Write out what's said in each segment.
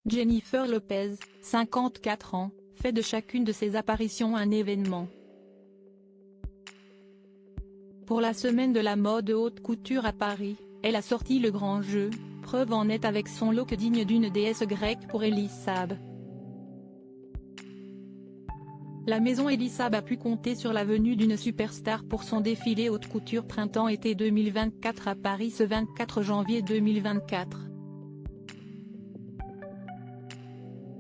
Jennifer Lopez, 54 ans, fait de chacune de ses apparitions un événement. Pour la semaine de la mode haute couture à Paris, elle a sorti le grand jeu, preuve en est avec son look digne d'une déesse grecque pour Elie Saab. La maison Elie Saab a pu compter sur la venue d'une superstar pour son défilé haute couture printemps-été 2024 à Paris ce 24 janvier 2024.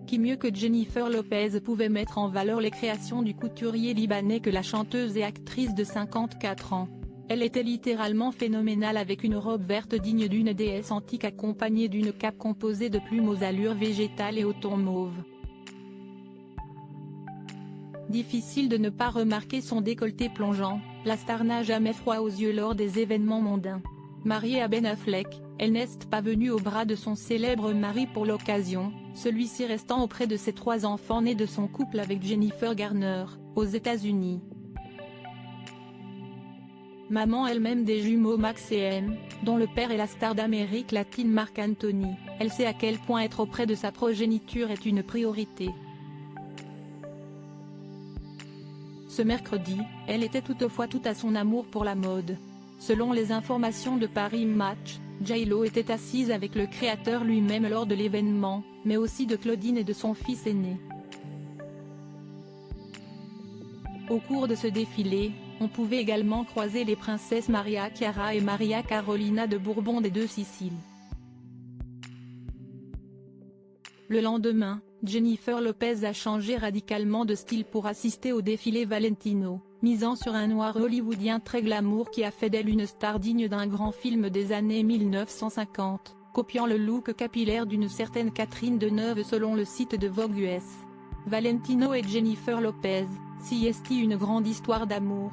Qui mieux que Jennifer Lopez pouvait mettre en valeur les créations du couturier libanais que la chanteuse et actrice de 54 ans. Elle était littéralement phénoménale avec une robe verte digne d'une déesse antique accompagnée d'une cape composée de plumes aux allures végétales et au ton mauve. Difficile de ne pas remarquer son décolleté plongeant, la star n'a jamais froid aux yeux lors des événements mondains. Mariée à Ben Affleck, elle n'est pas venue au bras de son célèbre mari pour l'occasion, celui-ci restant auprès de ses 3 enfants nés de son couple avec Jennifer Garner, aux États-Unis. Maman elle-même des jumeaux Max et M, dont le père est la star d'Amérique latine Marc Anthony, elle sait à quel point être auprès de sa progéniture est une priorité. Ce mercredi, elle était toutefois tout à son amour pour la mode. Selon les informations de Paris Match, J-Lo était assise avec le créateur lui-même lors de l'événement, mais aussi de Claudine et de son fils aîné. Au cours de ce défilé, on pouvait également croiser les princesses Maria Chiara et Maria Carolina de Bourbon des Deux Siciles. Le lendemain, Jennifer Lopez a changé radicalement de style pour assister au défilé Valentino, misant sur un noir hollywoodien très glamour qui a fait d'elle une star digne d'un grand film des années 1950, copiant le look capillaire d'une certaine Catherine Deneuve selon le site de Vogue US. Valentino et Jennifer Lopez, si est une grande histoire d'amour.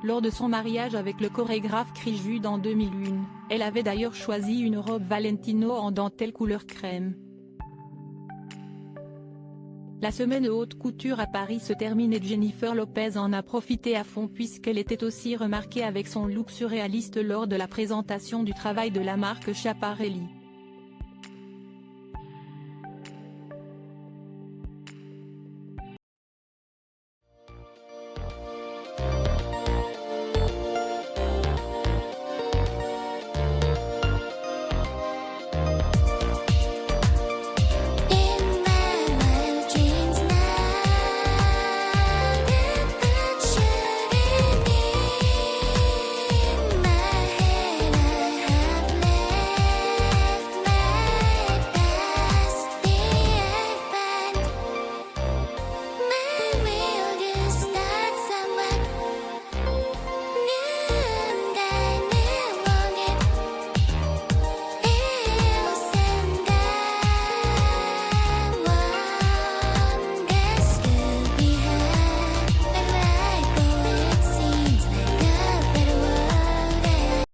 Lors de son mariage avec le chorégraphe Chris Jude en 2001, elle avait d'ailleurs choisi une robe Valentino en dentelle couleur crème. La semaine haute couture à Paris se termine et Jennifer Lopez en a profité à fond puisqu'elle était aussi remarquée avec son look surréaliste lors de la présentation du travail de la marque Schiaparelli.